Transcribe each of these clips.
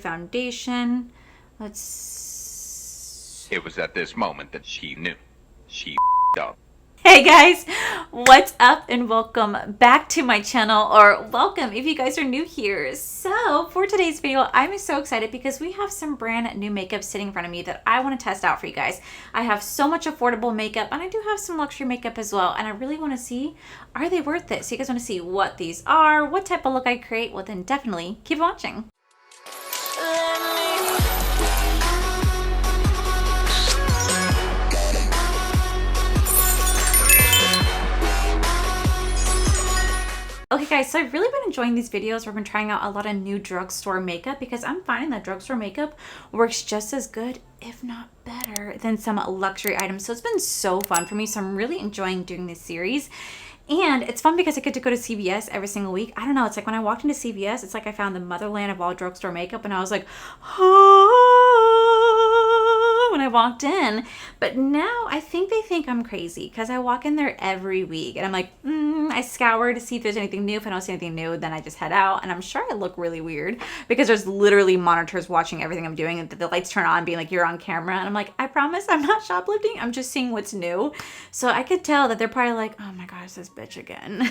foundation. Let's... It was at this moment that she knew. She up. Hey guys, what's up and welcome back to my channel, or welcome if you guys are new here. So for today's video, I'm so excited because we have some brand new makeup sitting in front of me that I want to test out for you guys. I have so much affordable makeup and I do have some luxury makeup as well, and I really want to see, are they worth it? So you guys want to see what these are, what type of look I create? Well then definitely keep watching. Okay guys, so I've really been enjoying these videos where I've been trying out a lot of new drugstore makeup because I'm finding that drugstore makeup works just as good, if not better, than some luxury items. So it's been so fun for me. So I'm really enjoying doing this series. And it's fun because I get to go to CVS every single week. I don't know, it's like when I walked into CVS, it's like I found the motherland of all drugstore makeup and I was like, oh, when I walked in. But now I think they think I'm crazy because I walk in there every week and I'm like, I scour to see if there's anything new. If I don't see anything new, then I just head out, and I'm sure I look really weird because there's literally monitors watching everything I'm doing and the lights turn on being like, you're on camera, and I'm like, I promise I'm not shoplifting, I'm just seeing what's new. So I could tell that they're probably like, oh my gosh, this bitch again.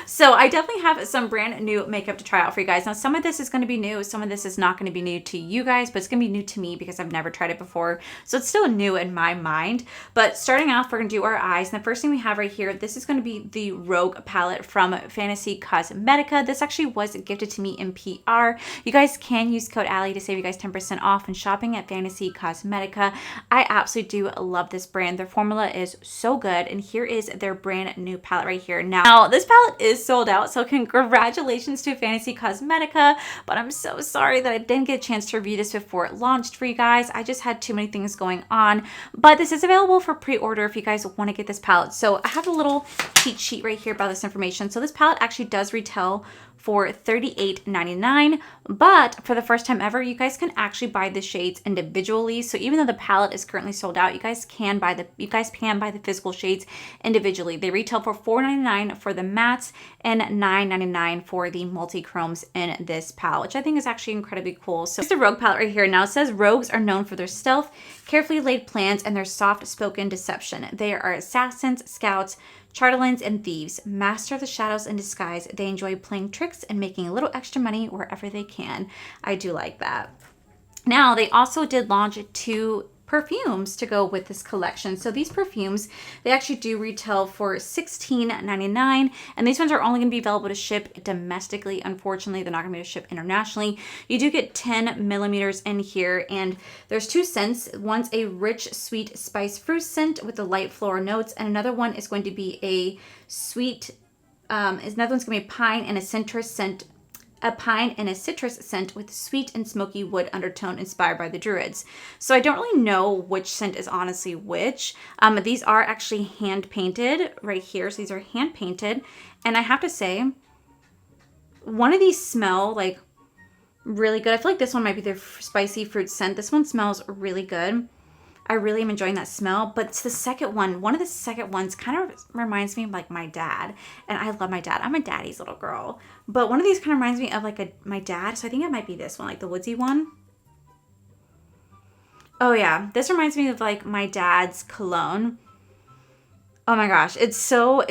So I definitely have some brand new makeup to try out for you guys. Now some of this is going to be new, some of this is not going to be new to you guys, but it's going to be new to me because I've never tried it before, so it's still new in my mind. But starting off, we're going to do our eyes, and the first thing we have right here, this is going to be the Rogue palette from Fantasy Cosmetica. This actually was gifted to me in PR. You guys can use code Allie to save you guys 10% off when shopping at Fantasy Cosmetica. I absolutely do love this brand. Their formula is so good, and here is their brand new palette right here. Now this palette is sold out, so congratulations to Fantasy Cosmetica, but I'm so sorry that I didn't get a chance to review this before it launched for you guys. I just had too many things going on, but this is available for pre-order if you guys want to get this palette. So I have a little cheat sheet right here about this information. So this palette actually does retail for $38.99, but for the first time ever, you guys can actually buy the shades individually. So even though the palette is currently sold out, you guys can buy the physical shades individually. They retail for $4.99 for the mattes and $9.99 for the multi-chromes in this palette, which I think is actually incredibly cool. So it's the Rogue palette right here. Now it says rogues are known for their stealth, carefully laid plans, and their soft-spoken deception. They are assassins, scouts, Charlatans, and thieves. Master of the shadows and disguise. They enjoy playing tricks and making a little extra money wherever they can. I do like that. Now, they also did launch 2 perfumes to go with this collection. So these perfumes, they actually do retail for $16.99, and these ones are only going to be available to ship domestically. Unfortunately, they're not going to be able to ship internationally. You do get 10 millimeters in here, and there's 2 scents. One's a rich, sweet spice fruit scent with the light floral notes, and another one is going to be a sweet, another one's going to be a pine and a citrus scent, with sweet and smoky wood undertone inspired by the Druids. So I don't really know which scent is honestly which. These are actually hand painted right here. So these are hand painted. And I have to say, one of these smell like really good. I feel like this one might be the spicy fruit scent. This one smells really good. I really am enjoying that smell, but it's the second one. One of the second ones kind of reminds me of like my dad, and I love my dad. I'm a daddy's little girl, but one of these kind of reminds me of like my dad, so I think it might be this one, like the woodsy one. Oh yeah, this reminds me of like my dad's cologne. Oh my gosh, it's so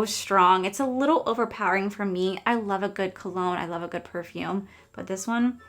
strong. It's a little overpowering for me. I love a good cologne. I love a good perfume, but this one,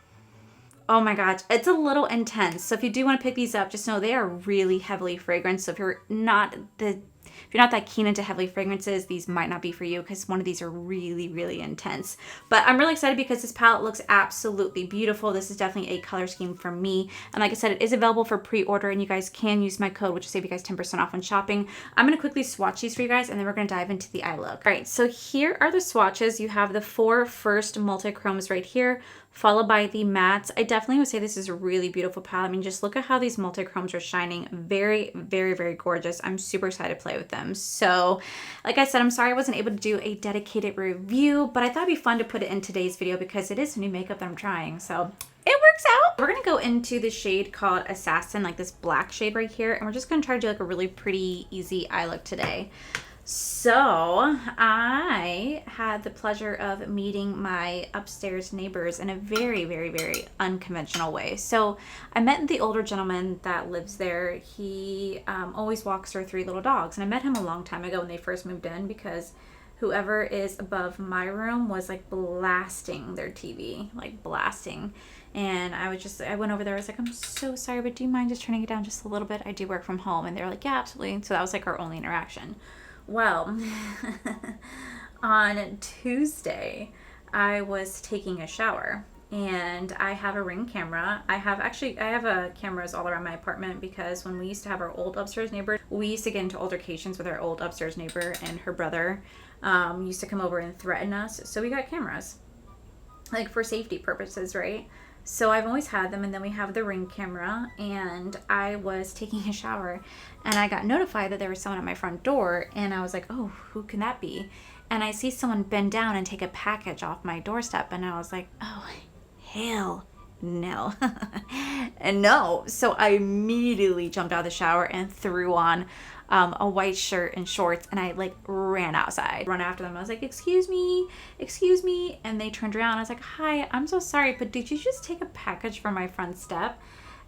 oh my gosh, it's a little intense. So if you do want to pick these up, just know they are really heavily fragranced. So if you're not that keen into heavily fragrances, these might not be for you because one of these are really, really intense. But I'm really excited because this palette looks absolutely beautiful. This is definitely a color scheme for me. And like I said, it is available for pre-order, and you guys can use my code, which will save you guys 10% off when shopping. I'm going to quickly swatch these for you guys, and then we're going to dive into the eye look. All right, so here are the swatches. You have the 4 first multi-chromes right here, followed by the mattes. I definitely would say this is a really beautiful palette. I mean, just look at how these multi-chromes are shining. Very, very, very gorgeous. I'm super excited to play with them. So, like I said, I'm sorry I wasn't able to do a dedicated review, but I thought it'd be fun to put it in today's video because it is new makeup that I'm trying. So it works out. We're gonna go into the shade called Assassin, like this black shade right here, and we're just gonna try to do like a really pretty, easy eye look today. So I had the pleasure of meeting my upstairs neighbors in a very, very, very unconventional way. So I met the older gentleman that lives there. He always walks their three little dogs. And I met him a long time ago when they first moved in because whoever is above my room was like blasting their TV, like blasting. And I went over there. I was like, I'm so sorry, but do you mind just turning it down just a little bit? I do work from home. And they were like, yeah, absolutely. So that was like our only interaction. Well, on Tuesday, I was taking a shower and I have a Ring camera. I have cameras all around my apartment because when we used to have our old upstairs neighbor, we used to get into altercations with our old upstairs neighbor, and her brother used to come over and threaten us. So we got cameras, like for safety purposes, right? So I've always had them, and then we have the Ring camera, and I was taking a shower and I got notified that there was someone at my front door, and I was like, oh, who can that be? And I see someone bend down and take a package off my doorstep, and I was like, oh, hell no. And no. So I immediately jumped out of the shower and threw on a white shirt and shorts, and I like ran outside, run after them. I was like, excuse me. And they turned around. I was like, hi, I'm so sorry, but did you just take a package from my front step?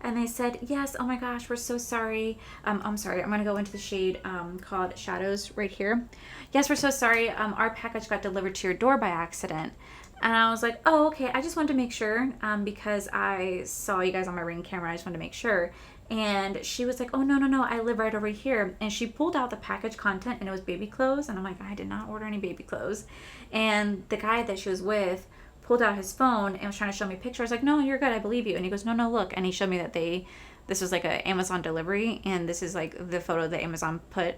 And they said, yes, oh my gosh, we're so sorry. I'm sorry, I'm gonna go into the shade called Shadows right here. Yes, we're so sorry. Our package got delivered to your door by accident. And I was like, oh, okay, I just wanted to make sure because I saw you guys on my Ring camera. I just wanted to make sure. And she was like, oh, no, I live right over here. And she pulled out the package content, and it was baby clothes. And I'm like, I did not order any baby clothes. And the guy that she was with pulled out his phone and was trying to show me a picture. I was like, no, you're good, I believe you. And he goes, no, look. And he showed me that this was like an Amazon delivery, and this is like the photo that Amazon put,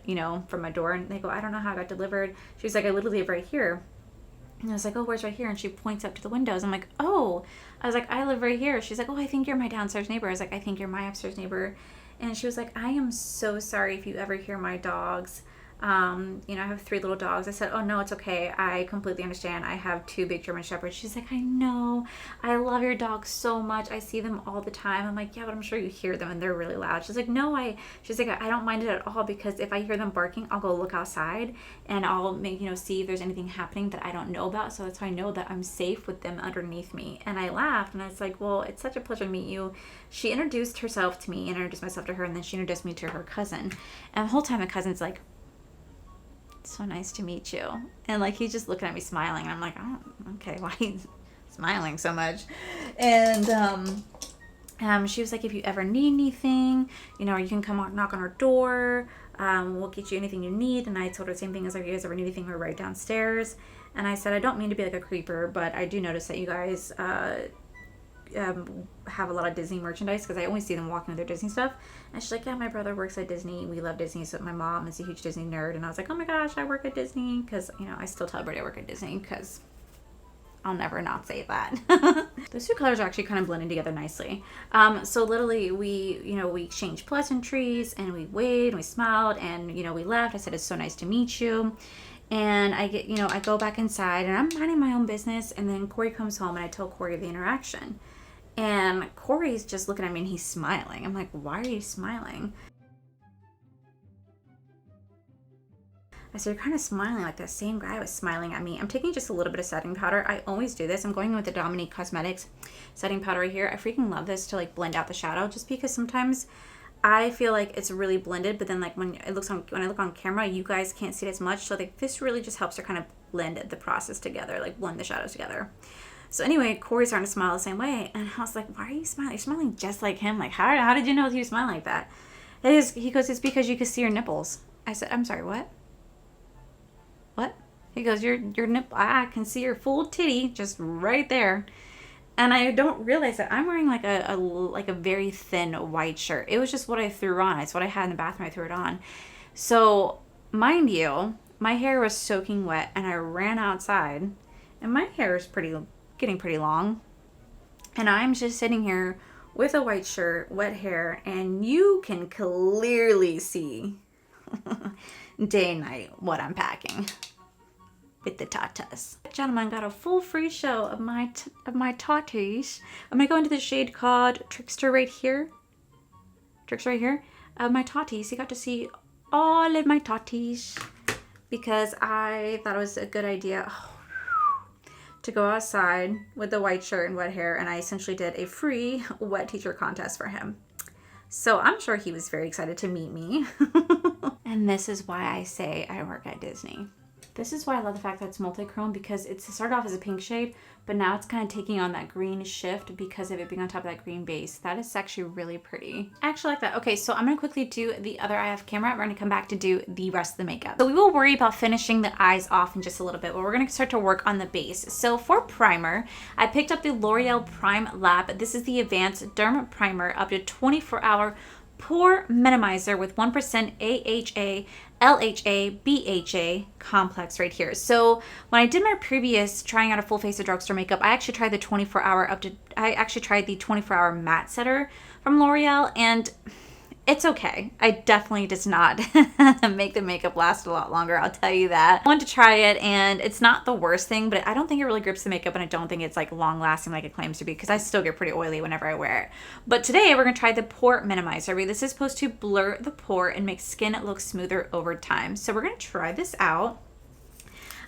from my door. And they go, I don't know how it got delivered. She was like, I literally live right here. And I was like, oh, where's right here? And she points up to the windows. I'm like, oh. I was like, I live right here. She's like, oh, I think you're my downstairs neighbor. I was like, I think you're my upstairs neighbor. And she was like, I am so sorry if you ever hear my dogs. I have 3 little dogs. I said, oh, no, it's okay. I completely understand. I have 2 big German Shepherds. She's like, I know. I love your dogs so much. I see them all the time. I'm like, yeah, but I'm sure you hear them and they're really loud. She's like, no, she's like, I don't mind it at all because if I hear them barking, I'll go look outside and I'll make, see if there's anything happening that I don't know about. So that's how I know that I'm safe with them underneath me. And I laughed and I was like, well, it's such a pleasure to meet you. She introduced herself to me and introduced myself to her, and then she introduced me to her cousin. And the whole time the cousin's like, so nice to meet you. And like he's just looking at me smiling, and I'm like, oh, okay, why are you smiling so much? And she was like, if you ever need anything, or you can come knock on our door, we'll get you anything you need. And I told her the same thing, as like, if you guys ever need anything, we're right downstairs. And I said, I don't mean to be like a creeper, but I do notice that you guys have a lot of Disney merchandise because I always see them walking with their Disney stuff. And she's like, yeah, my brother works at Disney. We love Disney. So my mom is a huge Disney nerd. And I was like, oh my gosh, I work at Disney. Because, I still tell everybody I work at Disney because I'll never not say that. Those 2 colors are actually kind of blending together nicely. So literally we exchanged pleasantries, and we waved and we smiled, and, we left. I said, it's so nice to meet you. And I go back inside and I'm minding my own business. And then Corey comes home and I tell Corey the interaction. And Corey's just looking at me and he's smiling. I'm like, why are you smiling? I said, you're kind of smiling like that same guy was smiling at me. I'm taking just a little bit of setting powder. I always do this. I'm going in with the Dominique Cosmetics setting powder right here. I freaking love this to like blend out the shadow, just because sometimes I feel like it's really blended, but then like when I look on camera, you guys can't see it as much. So like this really just helps to kind of blend the process together, like blend the shadows together. So anyway, Corey's starting to smile the same way. And I was like, why are you smiling? You're smiling just like him. Like, how did you know he was smiling like that? He goes, it's because you can see your nipples. I said, I'm sorry, what? What? He goes, your nipple, I can see your full titty just right there. And I don't realize that I'm wearing like a very thin white shirt. It was just what I threw on. It's what I had in the bathroom. I threw it on. So mind you, my hair was soaking wet and I ran outside, and my hair is getting pretty long. And I'm just sitting here with a white shirt, wet hair, and you can clearly see day and night what I'm packing with the tatas. Gentlemen, got a full free show of my tatas. I'm gonna go into the shade called Drugstore right here. Drugstore right here. Of my tatas. You got to see all of my tatas. because I thought it was a good idea to go outside with the white shirt and wet hair, and I essentially did a free wet t-shirt contest for him. So I'm sure he was very excited to meet me. And this is why I say I work at Disney. This is why I love the fact that it's multi-chrome, because it started off as a pink shade, but now it's kind of taking on that green shift because of it being on top of that green base. That is actually really pretty. I actually like that. Okay, so I'm gonna quickly do the other eye off camera. We're gonna come back to do the rest of the makeup. So we will worry about finishing the eyes off in just a little bit, but we're gonna start to work on the base. So for primer, I picked up the L'Oreal Prime Lab. This is the Advanced Derm Primer, up to 24-hour pore minimizer with 1% AHA, LHA, BHA complex right here. So when I did my previous trying out a full face of drugstore makeup, I actually tried the 24-hour matte setter from L'Oreal, and it's okay. I definitely does not make the makeup last a lot longer, I'll tell you that. I wanted to try it, and it's not the worst thing, but I don't think it really grips the makeup, and I don't think it's like long lasting like it claims to be, because I still get pretty oily whenever I wear it. But today we're gonna try the pore minimizer. This is supposed to blur the pore and make skin look smoother over time. So we're gonna try this out.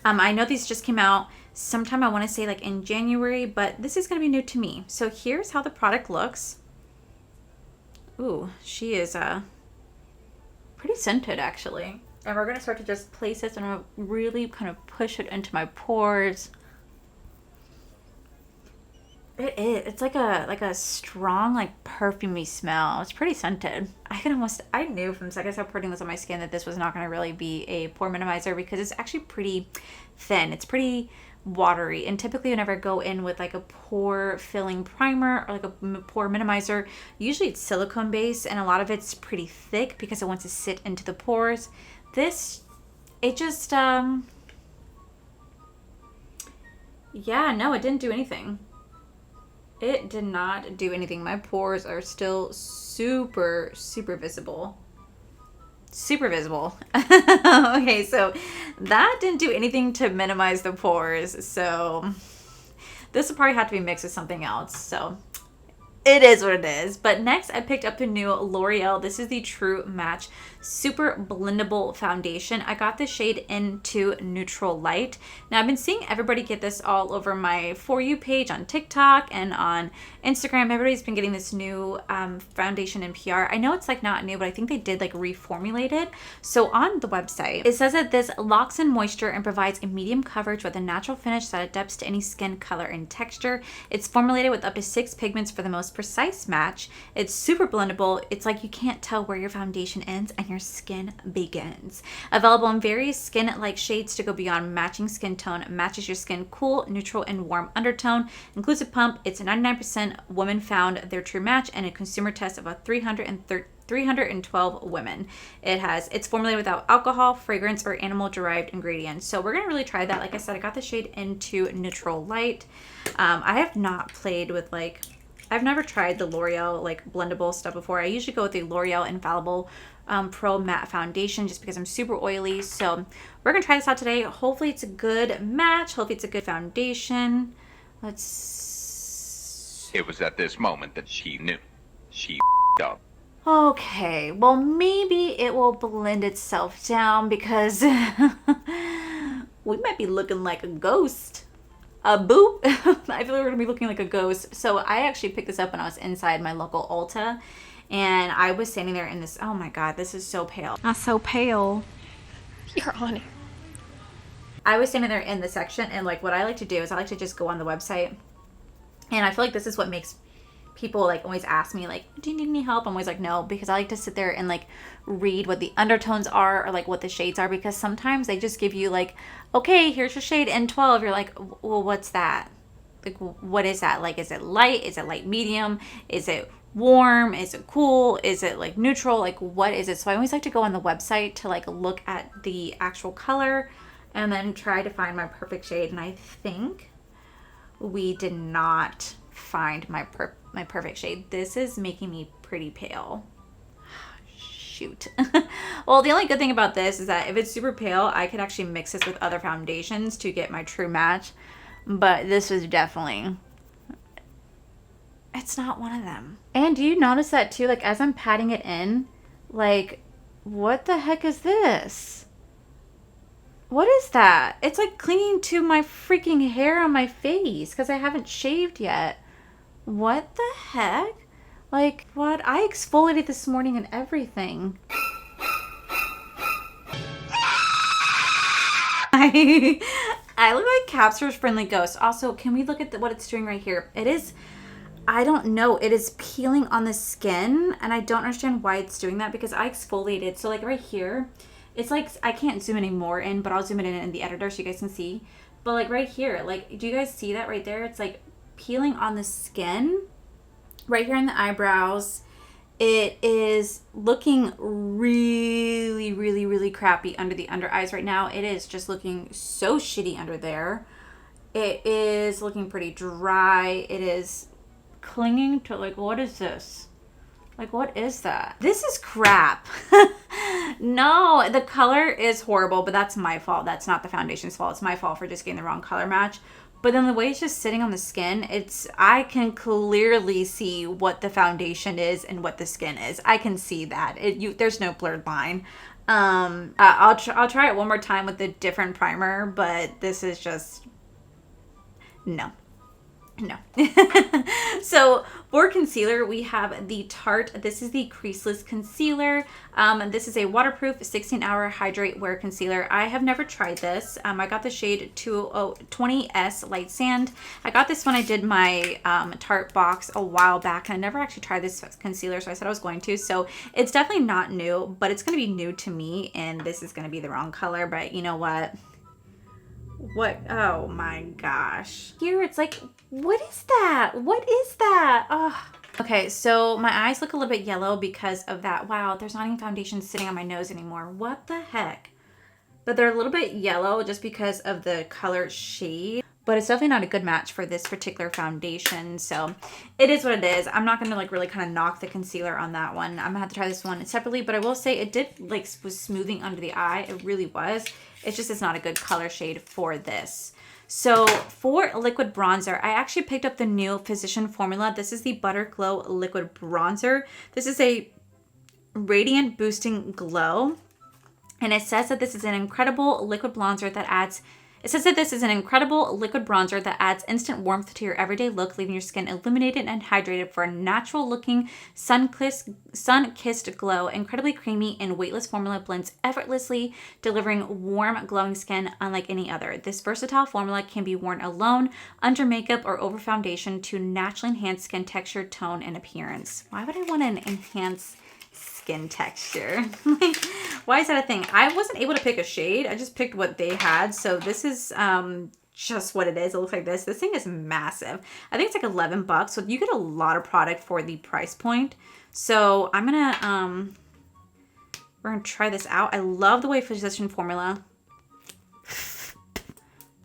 I know these just came out sometime, I wanna say like in January, but this is gonna be new to me. So here's how the product looks. Ooh, she is pretty scented actually. And we're gonna start to just place this and I'm gonna really kind of push it into my pores. It's like a strong, like perfumey smell. It's pretty scented. I knew from the second I started putting this on my skin that this was not gonna really be a pore minimizer, because it's actually pretty thin. It's pretty watery, and typically whenever I go in with like a pore filling primer or like a pore minimizer, usually it's silicone based, and a lot of it's pretty thick because it wants to sit into the pores. This, it just yeah, no, it didn't do anything. It did not do anything. My pores are still super visible. Super visible. Okay, so that didn't do anything to minimize the pores, so this will probably have to be mixed with something else. So it is what it is. But next I picked up the new L'Oreal. This is the True Match Super Blendable Foundation. I got this shade into Neutral Light. Now I've been seeing everybody get this all over my For You page on TikTok and on Instagram. Everybody's been getting this new foundation in PR. I know it's like not new, but I think they did like reformulate it. So on the website, it says that this locks in moisture and provides a medium coverage with a natural finish that adapts to any skin color and texture. It's formulated with up to 6 pigments for the most precise match. It's super blendable. It's like you can't tell where your foundation ends and your skin begins. Available in various skin-like shades to go beyond matching skin tone. Matches your skin cool, neutral, and warm undertone. Includes a pump. It's 99% women found their true match, and a consumer test of about 312 women. It's formulated without alcohol, fragrance, or animal-derived ingredients. So we're gonna really try that. Like I said, I got the shade into Neutral Light. I have not played with like, I've never tried the L'Oreal like blendable stuff before. I usually go with the L'Oreal Infallible Pro Matte Foundation just because I'm super oily. So we're gonna try this out today. Hopefully it's a good match. Hopefully it's a good foundation. It was at this moment that she knew. She up. Okay, well maybe it will blend itself down because we might be looking like a ghost. A boop. I feel like we're gonna be looking like a ghost. So I actually picked this up when I was inside my local Ulta, and I was standing there in this, oh my god, this is so pale. Not so pale. You're on it. I was standing there in the section, and like what I like to do is I like to just go on the website, and I feel like this is what makes people like always ask me like, do you need any help? I'm always like, no, because I like to sit there and like read what the undertones are or like what the shades are, because sometimes they just give you like, okay, here's your shade N12. You're like, well, what's that? Like, what is that? Like, is it light? Is it light medium? Is it warm? Is it cool? Is it like neutral? Like, what is it? So I always like to go on the website to like look at the actual color and then try to find my perfect shade. And I think we did not find my perfect shade. This is making me pretty pale. Shoot. Well, the only good thing about this is that if it's super pale, I could actually mix this with other foundations to get my true match. But this is definitely, it's not one of them. And do you notice that too? Like as I'm patting it in, like what the heck is this? What is that? It's like clinging to my freaking hair on my face because I haven't shaved yet. What the heck? Like, what? I exfoliated this morning and everything. I look like Capster's Friendly Ghost. Also, can we look at what it's doing right here? It is, I don't know, it is peeling on the skin, and I don't understand why it's doing that because I exfoliated. So like right here, it's like, I can't zoom any more in, but I'll zoom it in the editor so you guys can see. But like right here, like, do you guys see that right there? It's like peeling on the skin right here in the eyebrows. It is looking really, really, really crappy under the under eyes right now. It is just looking so shitty under there. It is looking pretty dry. It is clinging to, like, what is this? Like, what is that? This is crap. No, the color is horrible, but that's my fault. That's not the foundation's fault. It's my fault for just getting the wrong color match. But then the way it's just sitting on the skin, I can clearly see what the foundation is and what the skin is. I can see that. There's no blurred line. I'll try it one more time with a different primer, but this is just no. So for concealer, we have the Tarte. This is the creaseless concealer. This is a waterproof 16-hour hydrate wear concealer. I have never tried this. I got the shade 20S Light Sand. I got this when I did my Tarte box a while back, and I never actually tried this concealer, so I said I was going to. So it's definitely not new, but it's going to be new to me, and this is going to be the wrong color, but you know what? What? Oh my gosh. Here it's like, what is that? What is that? Oh. Okay, so my eyes look a little bit yellow because of that. Wow, there's not even foundation sitting on my nose anymore. What the heck? But they're a little bit yellow just because of the color shade. But it's definitely not a good match for this particular foundation. So it is what it is. I'm not going to like really kind of knock the concealer on that one. I'm going to have to try this one separately. But I will say it did like was smoothing under the eye. It really was. It's just it's not a good color shade for this. So for liquid bronzer, I actually picked up the new Physician formula. This is the Butter Glow Liquid Bronzer. This is a radiant boosting glow. And it says that this is an incredible liquid bronzer that adds instant warmth to your everyday look, leaving your skin illuminated and hydrated for a natural looking sun-kissed glow. Incredibly creamy and weightless formula blends effortlessly, delivering warm, glowing skin unlike any other. This versatile formula can be worn alone, under makeup, or over foundation to naturally enhance skin texture, tone, and appearance. Why would I want to enhance skin texture? Like, why is that a thing? I wasn't able to pick a shade. I just picked what they had. So this is just what it is. It looks like this. This thing is massive. I think it's like $11. So you get a lot of product for the price point. So I'm gonna we're gonna try this out. I love the way Physician formula.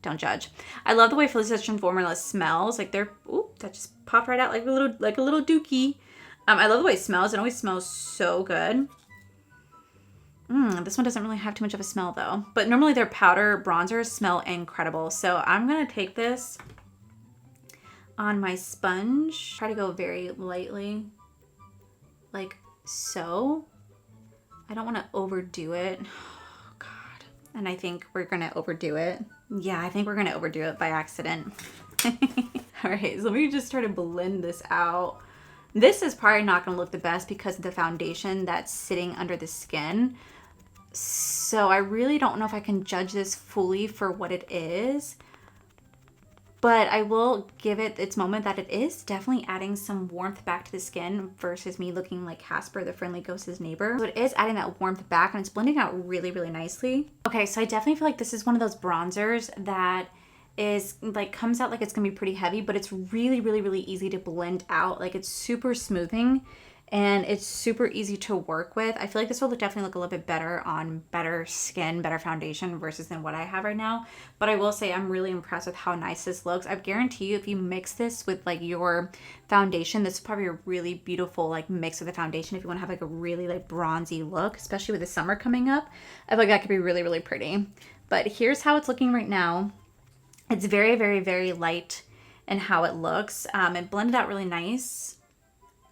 Don't judge. I love the way Physician formula smells. Like they're, ooh, that just popped right out like a little dookie. I love the way it smells. It always smells so good. This one doesn't really have too much of a smell though. But normally their powder bronzers smell incredible. So I'm going to take this on my sponge. Try to go very lightly. Like so. I don't want to overdo it. Oh, God. And I think we're going to overdo it. Yeah, I think we're going to overdo it by accident. All right, so let me just try to blend this out. This is probably not going to look the best because of the foundation that's sitting under the skin. So I really don't know if I can judge this fully for what it is. But I will give it its moment that it is definitely adding some warmth back to the skin versus me looking like Casper, the friendly ghost's neighbor. So it is adding that warmth back and it's blending out really, really nicely. Okay, so I definitely feel like this is one of those bronzers that is like comes out like it's gonna be pretty heavy, but it's really, really, really easy to blend out. Like it's super smoothing and it's super easy to work with. I feel like this will definitely look a little bit better on better skin, better foundation versus than what I have right now. But I will say I'm really impressed with how nice this looks. I guarantee you if you mix this with like your foundation, this is probably a really beautiful like mix with the foundation if you want to have like a really like bronzy look, especially with the summer coming up. I feel like that could be really, really pretty. But here's how it's looking right now. It's very, very, very light in how it looks. It blended out really nice.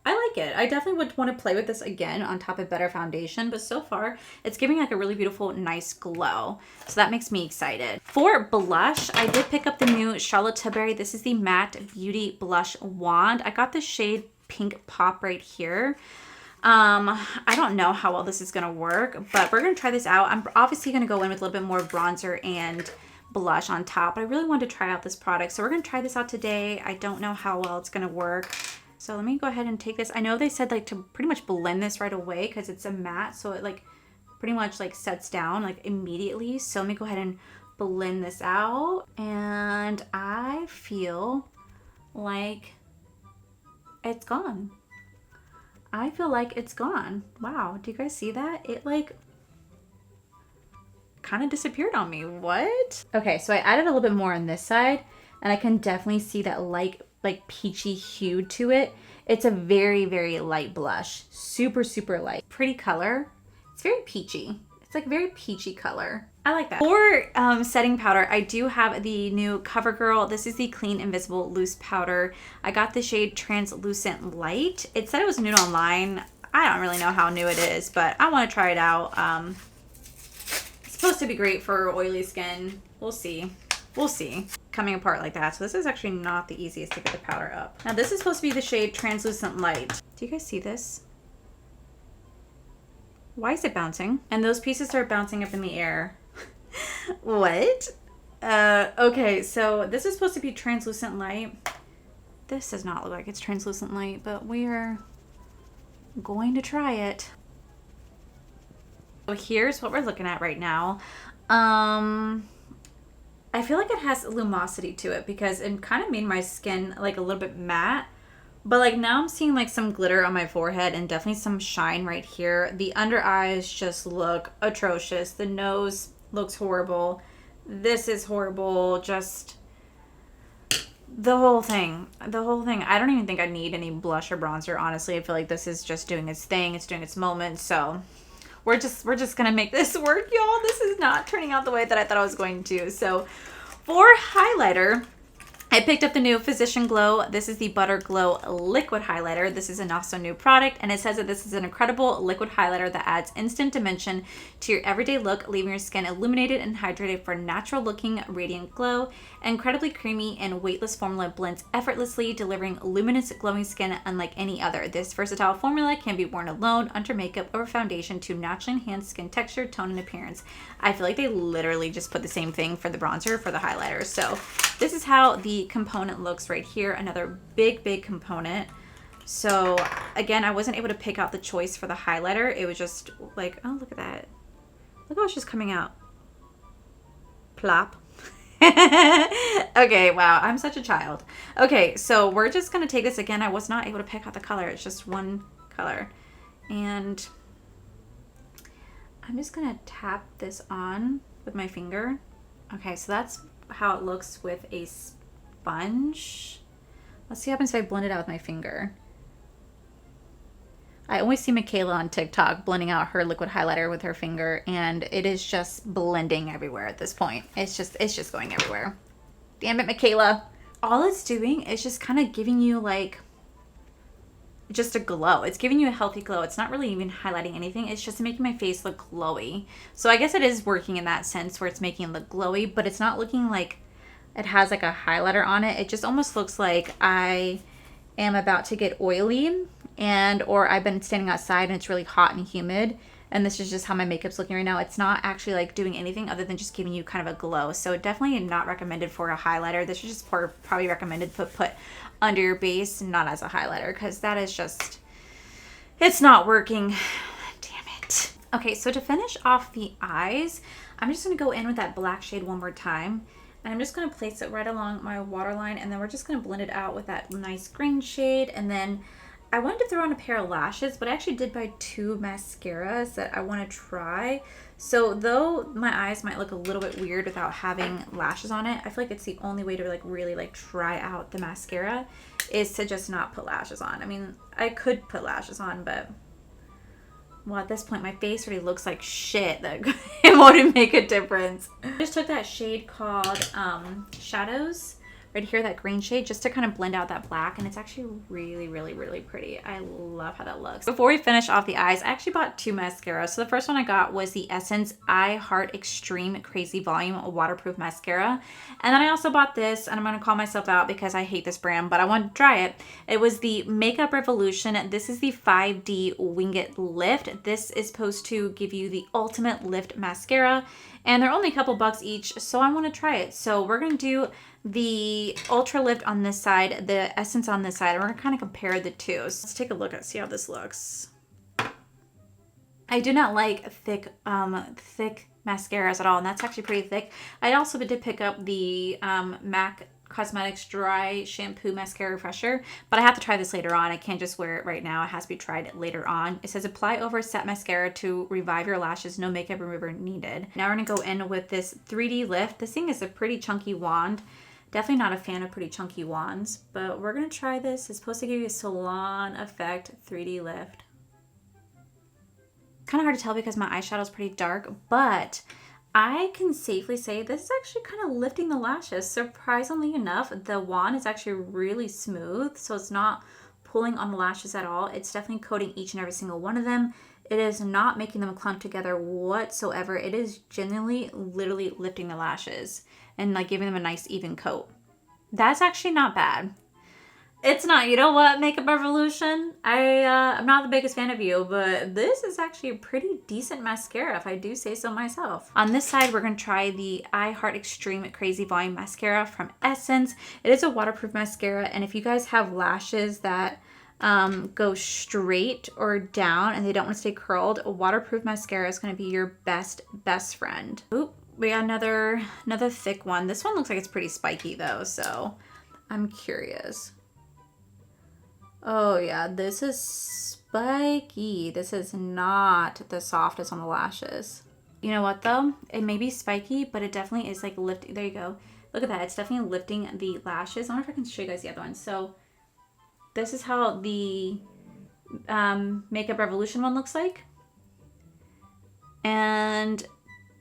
I like it. I definitely would want to play with this again on top of better foundation, but so far it's giving like a really beautiful, nice glow. So that makes me excited. For blush, I did pick up the new Charlotte Tilbury. This is the Matte Beauty Blush Wand. I got the shade Pink Pop right here. I don't know how well this is going to work, but we're going to try this out. I'm obviously going to go in with a little bit more bronzer and blush on top. I really wanted to try out this product, so we're going to try this out today. I don't know how well it's going to work. So let me go ahead and take this. I know they said like to pretty much blend this right away because it's a matte, so it like pretty much like sets down like immediately. So let me go ahead and blend this out, and I feel like it's gone. I feel like it's gone. Wow, do you guys see that? It like kind of disappeared on me. What? Okay, so I added a little bit more on this side, and I can definitely see that like peachy hue to it. It's a very, very light blush. Super, super light. Pretty color. It's very peachy. It's like very peachy color. I like that. For setting powder, I do have the new CoverGirl. This is the Clean Invisible Loose Powder. I got the shade Translucent Light. It said it was new online. I don't really know how new it is, but I want to try it out. It's supposed to be great for oily skin. We'll see. We'll see. Coming apart like that. So this is actually not the easiest to get the powder up. Now this is supposed to be the shade Translucent Light. Do you guys see this? Why is it bouncing? And those pieces are bouncing up in the air. What? Okay, so this is supposed to be Translucent Light. This does not look like it's Translucent Light, but we are going to try it. So here's what we're looking at right now. I feel like it has lumosity to it because it kind of made my skin like a little bit matte. But like now I'm seeing like some glitter on my forehead and definitely some shine right here. The under eyes just look atrocious. The nose looks horrible. This is horrible. Just the whole thing. The whole thing. I don't even think I need any blush or bronzer, honestly. I feel like this is just doing its thing. It's doing its moment. So we're just gonna make this work, y'all. This is not turning out the way that I thought I was going to. So for highlighter, I picked up the new Physician Glow. This is the Butter Glow Liquid Highlighter. This is an also new product, and it says that this is an incredible liquid highlighter that adds instant dimension to your everyday look, leaving your skin illuminated and hydrated for natural looking radiant glow. Incredibly creamy and weightless formula blends effortlessly, delivering luminous glowing skin unlike any other. This versatile formula can be worn alone, under makeup, or foundation to naturally enhance skin texture, tone, and appearance. I feel like they literally just put the same thing for the bronzer for the highlighter. So this is how the component looks right here. Another big component. So again, I wasn't able to pick out the choice for the highlighter. It was just like, oh, look at that. Look how it's just coming out. Plop. Okay, wow, I'm such a child. Okay, so we're just gonna take this again. I was not able to pick out the color. It's just one color. And I'm just gonna tap this on with my finger. Okay, so that's how it looks with a sponge. Let's see what happens if I blend it out with my finger. I always see Michaela on TikTok blending out her liquid highlighter with her finger, and it is just blending everywhere at this point. It's just going everywhere. Damn it, Michaela. All it's doing is just kind of giving you like just a glow. It's giving you a healthy glow. It's not really even highlighting anything. It's just making my face look glowy. So I guess it is working in that sense where it's making it look glowy, but it's not looking like it has like a highlighter on it. It just almost looks like I am about to get oily, and or I've been standing outside and it's really hot and humid, and this is just how my makeup's looking right now. It's not actually like doing anything other than just giving you kind of a glow. So definitely not recommended for a highlighter. This is just probably recommended to put under your base, not as a highlighter, because that is just, it's not working. Damn it. Okay, so to finish off the eyes, I'm just going to go in with that black shade one more time. And I'm just going to place it right along my waterline, and then we're just going to blend it out with that nice green shade. And then I wanted to throw on a pair of lashes, but I actually did buy 2 mascaras that I want to try. So though my eyes might look a little bit weird without having lashes on it, I feel like it's the only way to like really like try out the mascara is to just not put lashes on. I mean, I could put lashes on, but well, at this point my face already looks like shit. That it wouldn't make a difference. I just took that shade called Shadows right here, that green shade, just to kind of blend out that black. And it's actually really, really, really pretty. I love how that looks. Before we finish off the eyes, I actually bought 2 mascaras. So the first one I got was the Essence I Heart Extreme Crazy Volume Waterproof Mascara. And then I also bought this, and I'm going to call myself out because I hate this brand, but I want to try it. It was the Makeup Revolution. This is the 5D Wing It Lift. This is supposed to give you the ultimate lift mascara. And they're only a couple bucks each, so I want to try it. So we're going to do the Ultra Lift on this side, the Essence on this side, and we're going to kind of compare the two. So let's take a look and see how this looks. I do not like thick mascaras at all, and that's actually pretty thick. I also did pick up the MAC Cosmetics Dry Shampoo Mascara Refresher, but I have to try this later on. I can't just wear it right now. It has to be tried later on. It says apply over set mascara to revive your lashes. No makeup remover needed. Now we're going to go in with this 3D lift. This thing is a pretty chunky wand. Definitely not a fan of pretty chunky wands, but we're going to try this. It's supposed to give you a salon effect 3D lift. Kind of hard to tell because my eyeshadow is pretty dark, but I can safely say this is actually kind of lifting the lashes. Surprisingly enough, the wand is actually really smooth, so it's not pulling on the lashes at all. It's definitely coating each and every single one of them. It is not making them clump together whatsoever. It is genuinely, literally lifting the lashes and like giving them a nice even coat. That's actually not bad. It's not, you know what, Makeup Revolution? I'm not the biggest fan of you, but this is actually a pretty decent mascara, if I do say so myself. On this side, we're going to try the I Heart Extreme Crazy Volume Mascara from Essence. It is a waterproof mascara, and if you guys have lashes that go straight or down and they don't want to stay curled, a waterproof mascara is going to be your best friend. Oop, we got another thick one. This one looks like it's pretty spiky though, so I'm curious. Oh yeah, this is spiky. This is not the softest on the lashes. You know what though? It may be spiky, but it definitely is like lifting. There you go. Look at that. It's definitely lifting the lashes. I wonder if I can show you guys the other one. So this is how the Makeup Revolution one looks like. And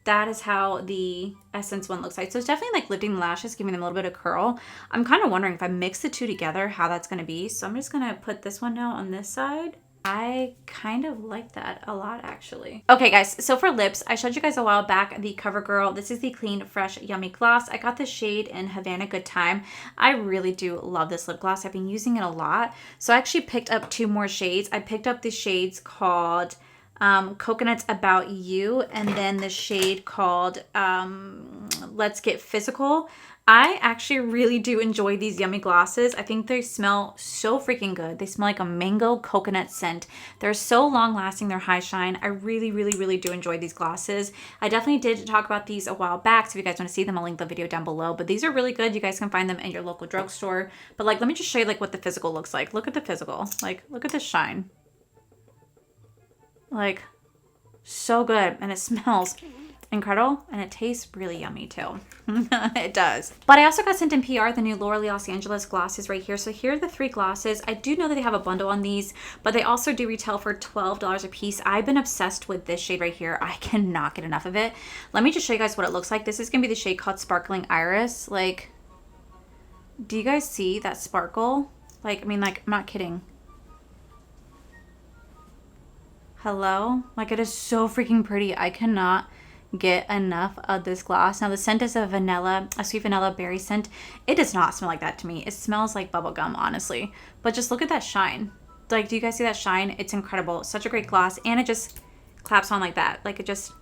that is how the Essence one looks like. So it's definitely like lifting the lashes, giving them a little bit of curl. I'm kind of wondering if I mix the two together, how that's going to be. So I'm just going to put this one now on this side. I kind of like that a lot, actually. Okay, guys, so for lips, I showed you guys a while back the CoverGirl. This is the Clean Fresh Yummy Gloss. I got this shade in Havana Good Time. I really do love this lip gloss. I've been using it a lot. So I actually picked up 2 more shades. I picked up the shades called Coconuts About You, and then the shade called Let's Get Physical. I actually really do enjoy these yummy glosses. I think they smell so freaking good. They smell like a mango coconut scent. They're so long lasting, they're high shine. I really, really, really do enjoy these glosses. I definitely did talk about these a while back, so if you guys want to see them, I'll link the video down below. But these are really good. You guys can find them in your local drugstore. But like, let me just show you like what the physical looks like. Look at the physical. Like, look at this shine. Like, so good, and it smells incredible, and it tastes really yummy too. It does. But I also got sent in PR the new L'Oreal Los Angeles glosses right here. So here are the 3 glosses. I do know that they have a bundle on these, but they also do retail for $12 a piece. I've been obsessed with this shade right here. I cannot get enough of it. Let me just show you guys what it looks like. This is gonna be the shade called Sparkling Iris. Like, do you guys see that sparkle? Like, I mean, like, I'm not kidding. Hello? Like, it is so freaking pretty. I cannot get enough of this gloss. Now the scent is a sweet vanilla berry scent. It does not smell like that to me. It smells like bubblegum, honestly. But just look at that shine. Like, do you guys see that shine? It's incredible. Such a great gloss, and it just claps on like that. Like, it just,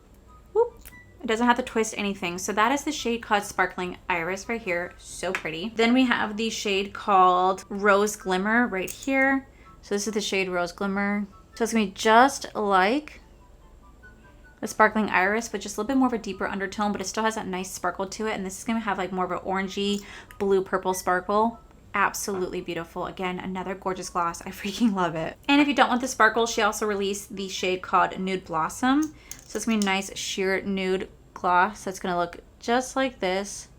whoop. It doesn't have to twist anything. So that is the shade called Sparkling Iris right here. So pretty. Then we have the shade called Rose Glimmer right here. So this is the shade Rose Glimmer. So it's going to be just like the Sparkling Iris, but just a little bit more of a deeper undertone, but it still has that nice sparkle to it. And this is going to have like more of an orangey, blue, purple sparkle. Absolutely beautiful. Again, another gorgeous gloss. I freaking love it. And if you don't want the sparkle, she also released the shade called Nude Blossom. So it's going to be a nice sheer nude gloss that's going to look just like this.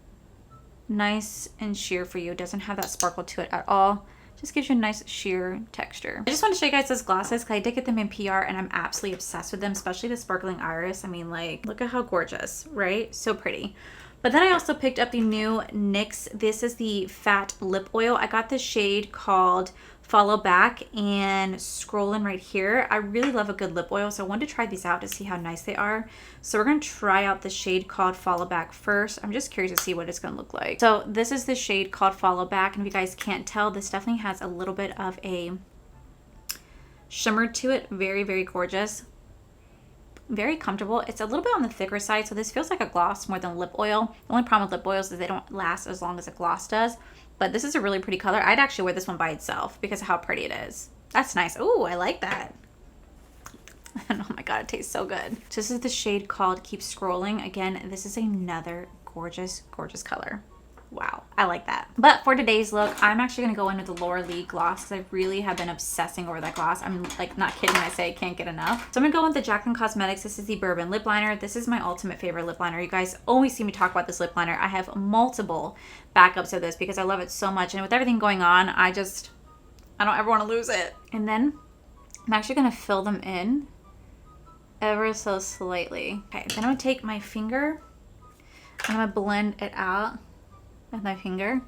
Nice and sheer for you. It doesn't have that sparkle to it at all. Just gives you a nice sheer texture. I just want to show you guys those glosses because I did get them in PR and I'm absolutely obsessed with them, especially the Sparkling Iris. I mean, like, look at how gorgeous, right? So pretty. But then I also picked up the new NYX. This is the Fat Lip Oil. I got this shade called Follow Back, and scrolling right here. I really love a good lip oil, so I wanted to try these out to see how nice they are. So we're going to try out the shade called Follow Back first. I'm just curious to see what it's going to look like. So this is the shade called Follow Back, and if you guys can't tell, this definitely has a little bit of a shimmer to it. Very, very gorgeous. Very comfortable. It's a little bit on the thicker side, so this feels like a gloss more than lip oil. The only problem with lip oils is they don't last as long as a gloss does, but this is a really pretty color. I'd actually wear this one by itself because of how pretty it is. That's nice. Oh, I like that. And oh my god, it tastes so good. So this is the shade called Keep Scrolling. Again, this is another gorgeous, gorgeous color. Wow, I like that. But for today's look, I'm actually going to go in with the Laura Lee gloss because I really have been obsessing over that gloss. I'm like not kidding when I say I can't get enough. So I'm going to go with the Jaclyn Cosmetics. This is the Bourbon Lip Liner. This is my ultimate favorite lip liner. You guys always see me talk about this lip liner. I have multiple backups of this because I love it so much. And with everything going on, I don't ever want to lose it. And then I'm actually going to fill them in ever so slightly. Okay, then I'm going to take my finger and I'm going to blend it out with my finger.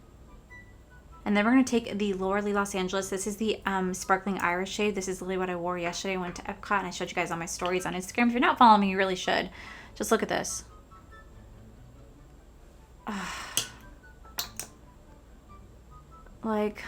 And then we're going to take the Laura Lee Los Angeles. This is the Sparkling Iris shade. This is literally what I wore yesterday. I went to Epcot and I showed you guys on my stories on Instagram. If you're not following me, you really should. Just look at this. Like,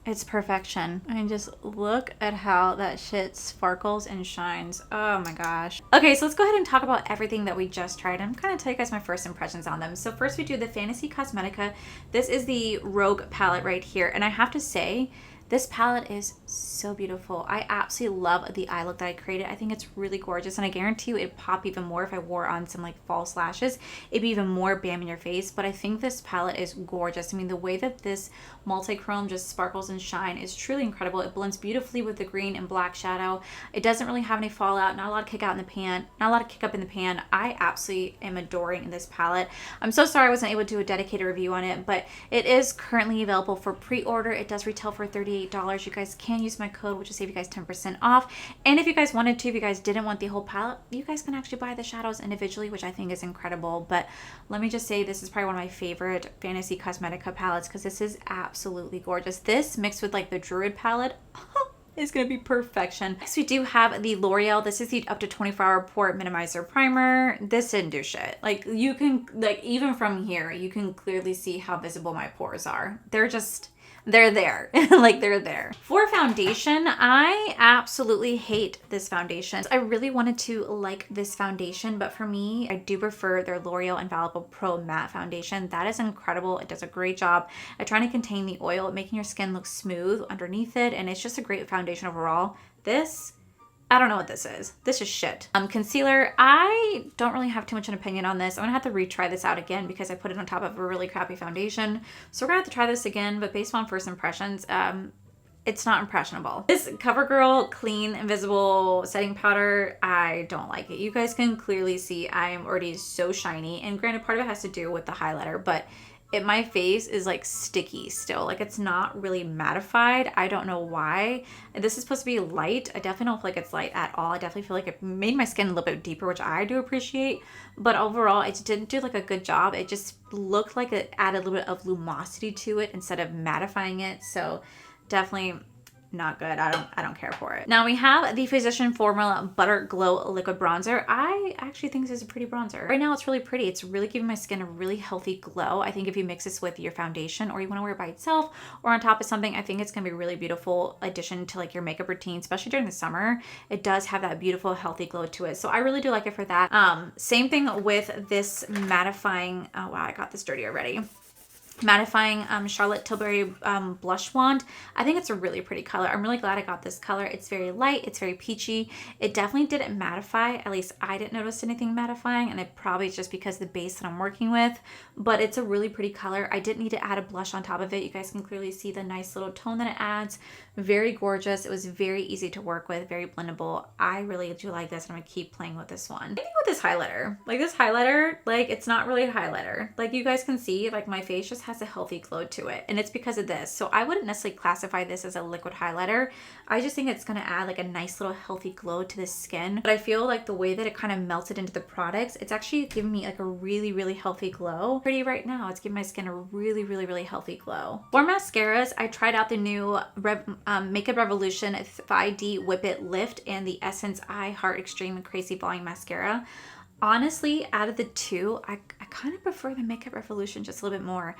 it's perfection. I mean, just look at how that shit sparkles and shines. Oh my gosh. Okay, so let's go ahead and talk about everything that we just tried. I'm kind of tell you guys my first impressions on them. So first we do the Fantasy Cosmetica. This is the Rogue palette right here. And I have to say, this palette is so beautiful. I absolutely love the eye look that I created. I think it's really gorgeous, and I guarantee you it'd pop even more if I wore on some like false lashes. It'd be even more bam in your face, but I think this palette is gorgeous. I mean, the way that this multi-chrome just sparkles and shine is truly incredible. It blends beautifully with the green and black shadow. It doesn't really have any fallout, not a lot of kick out in the pan, not a lot of kick up in the pan. I absolutely am adoring this palette. I'm so sorry I wasn't able to do a dedicated review on it, but it is currently available for pre-order. It does retail for $38. You guys can use my code, which will save you guys 10% off. And if you guys wanted to, if you guys didn't want the whole palette, you guys can actually buy the shadows individually, which I think is incredible. But let me just say, this is probably one of my favorite Fantasy Cosmetica palettes because this is absolutely gorgeous. This mixed with like the Druid palette is going to be perfection. Next, we do have the L'Oreal. This is the up to 24-hour pore minimizer primer. This didn't do shit. Like, you can, like, even from here, you can clearly see how visible my pores are. They're there. Like, they're there. For foundation, I absolutely hate this foundation. I really wanted to like this foundation, but for me, I do prefer their L'Oreal Infallible Pro Matte Foundation. That is incredible. It does a great job at trying to contain the oil, making your skin look smooth underneath it, and it's just a great foundation overall. This, I don't know what this is. This is shit. Concealer, I don't really have too much an opinion on this. I'm gonna have to retry this out again because I put it on top of a really crappy foundation. So we're gonna have to try this again, but based on first impressions, it's not impressionable. This CoverGirl Clean Invisible Setting Powder, I don't like it. You guys can clearly see I am already so shiny, and granted, part of it has to do with the highlighter, but my face is like sticky still. Like, it's not really mattified. I don't know why. This is supposed to be light. I definitely don't feel like it's light at all. I definitely feel like it made my skin a little bit deeper, which I do appreciate. But overall, it didn't do like a good job. It just looked like it added a little bit of lumosity to it instead of mattifying it. So definitely not good. I don't care for it. Now we have the Physician Formula Butter Glow Liquid Bronzer. I actually think this is a pretty bronzer. Right now it's really pretty. It's really giving my skin a really healthy glow. I think if you mix this with your foundation, or you want to wear it by itself or on top of something, I think it's gonna be a really beautiful addition to like your makeup routine, especially during the summer. It does have that beautiful healthy glow to it. So I really do like it for that. Same thing with this mattifying, oh wow, I got this dirty already. Mattifying Charlotte Tilbury blush wand. I think it's a really pretty color. I'm really glad I got this color. It's very light, it's very peachy. It definitely didn't mattify. At least I didn't notice anything mattifying, and it probably is just because the base that I'm working with, but it's a really pretty color. I didn't need to add a blush on top of it. You guys can clearly see the nice little tone that it adds. Very gorgeous. It was very easy to work with, very blendable. I really do like this, and I'm gonna keep playing with this one. I think with this highlighter, like it's not really a highlighter. Like, you guys can see, like, my face just has a healthy glow to it, and it's because of this. So I wouldn't necessarily classify this as a liquid highlighter. I just think it's gonna add like a nice little healthy glow to the skin. But I feel like the way that it kind of melted into the products, it's actually giving me like a really, really healthy glow. Pretty right now, it's giving my skin a really, really, really healthy glow. For mascaras, I tried out the new Makeup Revolution 5D Whip It Lift and the Essence I Heart Extreme Crazy Volume Mascara. Honestly, out of the two, I kind of prefer the Makeup Revolution just a little bit more.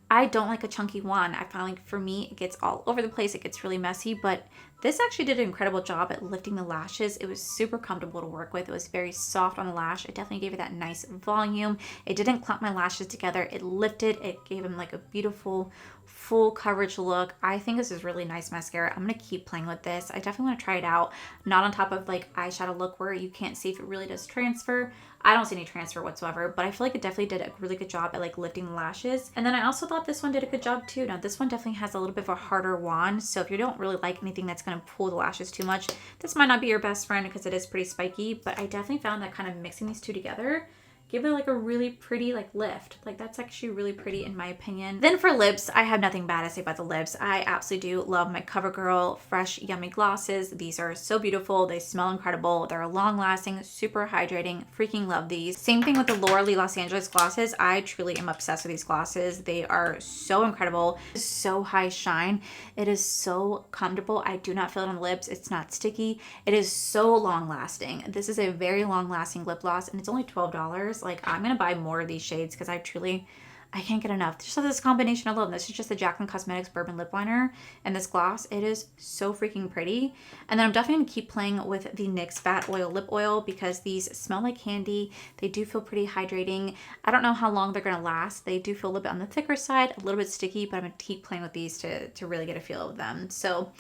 I don't like a chunky one. I find like for me, it gets all over the place. It gets really messy, but this actually did an incredible job at lifting the lashes. It was super comfortable to work with. It was very soft on the lash. It definitely gave it that nice volume. It didn't clump my lashes together. It lifted. It gave them like a beautiful full coverage look. I think this is really nice mascara. I'm gonna keep playing with this. I definitely want to try it out. Not on top of like eyeshadow look where you can't see if it really does transfer. I don't see any transfer whatsoever, but I feel like it definitely did a really good job at like lifting the lashes. And then I also thought this one did a good job too. Now this one definitely has a little bit of a harder wand. So if you don't really like anything that's gonna pull the lashes too much, this might not be your best friend because it is pretty spiky, but I definitely found that kind of mixing these two together give it like a really pretty like lift. Like that's actually really pretty in my opinion. Then for lips, I have nothing bad to say about the lips. I absolutely do love my CoverGirl Fresh Yummy Glosses. These are so beautiful. They smell incredible. They're long lasting, super hydrating. Freaking love these. Same thing with the Laura Lee Los Angeles glosses. I truly am obsessed with these glosses. They are so incredible. It's so high shine. It is so comfortable. I do not feel it on the lips. It's not sticky. It is so long lasting. This is a very long lasting lip gloss and it's only $12. Like I'm gonna buy more of these shades because I can't get enough. Just this combination alone. This is just the Jaclyn Cosmetics Bourbon Lip Liner and this gloss. It is so freaking pretty. And then I'm definitely gonna keep playing with the NYX Fat Oil Lip Oil because these smell like candy. They do feel pretty hydrating. I don't know how long they're gonna last. They do feel a little bit on the thicker side, a little bit sticky, but I'm gonna keep playing with these to really get a feel of them. So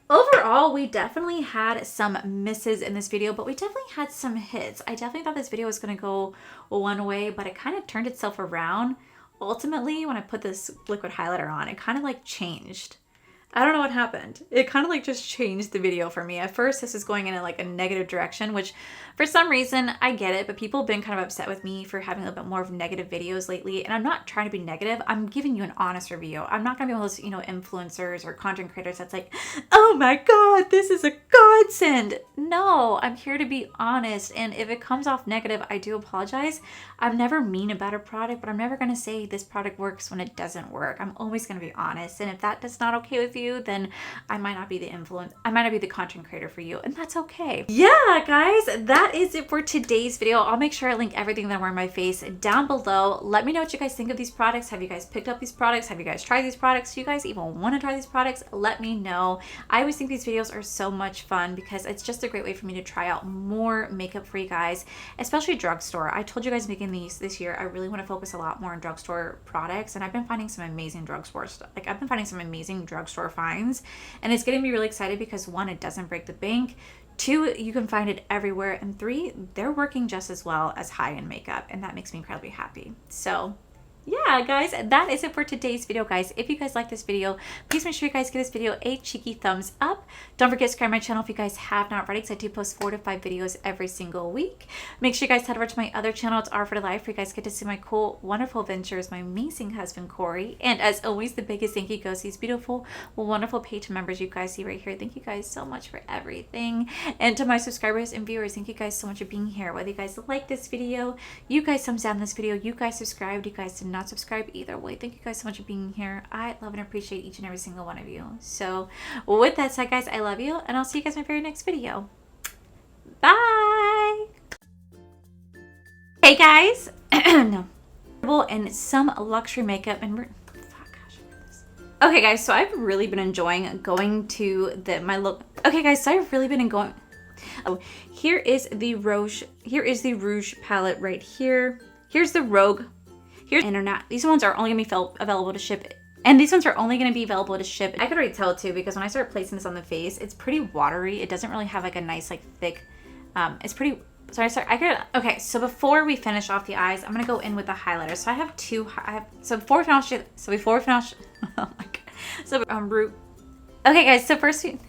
overall, we definitely had some misses in this video, but we definitely had some hits. I definitely thought this video was going to go one way, but it kind of turned itself around. Ultimately, when I put this liquid highlighter on, it kind of like changed. I don't know what happened. It kind of like just changed the video for me. At first, this is going in like a negative direction, which for some reason, I get it, but people have been kind of upset with me for having a little bit more of negative videos lately. And I'm not trying to be negative. I'm giving you an honest review. I'm not gonna be one of those, influencers or content creators that's like, oh my God, this is a godsend. No, I'm here to be honest. And if it comes off negative, I do apologize. I'm never mean about a product, but I'm never gonna say this product works when it doesn't work. I'm always gonna be honest. And if that's not okay with you, then I might not be the I might not be the content creator for you, and that's okay. Yeah, guys, that is it for today's video. I'll make sure I link everything that I wear on my face down below. Let me know what you guys think of these products. Have you guys picked up these products? Have you guys tried these products? Do you guys even want to try these products? Let me know. I always think these videos are so much fun because it's just a great way for me to try out more makeup for you guys, especially drugstore. I told you guys making these this year, I really want to focus a lot more on drugstore products, and I've been finding some amazing drugstore stuff. Like I've been finding some amazing drugstore finds, and it's getting me really excited because one, it doesn't break the bank. Two, you can find it everywhere. And three, they're working just as well as high-end makeup, and that makes me incredibly happy. So yeah, guys, that is it for today's video, guys. If you guys like this video, please make sure you guys give this video a cheeky thumbs up. Don't forget to subscribe to my channel if you guys have not already, because I do post 4 to 5 videos every single week. Make sure you guys head over to my other channel. It's R for Life, where you guys get to see my cool, wonderful adventures, my amazing husband, Corey. And as always, the biggest thank you goes to these beautiful, wonderful Patreon members you guys see right here. Thank you guys so much for everything. And to my subscribers and viewers, thank you guys so much for being here. Whether you guys like this video, you guys thumbs down this video, you guys subscribed, you guys did not subscribe, either way, thank you guys so much for being here. I love and appreciate each and every single one of you. So with that said, guys, I love you, and I'll see you guys in my very next video. Bye. Hey guys. No. And some luxury makeup and okay guys, so I've really been enjoying going to my look. Okay guys, so I've really been going. Oh, here is the Rouge palette right here. Here's the Rogue. Here's internet. These ones are only gonna be available to ship, and these ones are only gonna be available to ship. I could already tell too, because when I started placing this on the face, it's pretty watery. It doesn't really have like a nice like thick. It's pretty. Sorry. Okay, so before we finish off the eyes, I'm gonna go in with the highlighter. So I have two. Before we finish. Oh my god. So root. Okay, guys. So first we.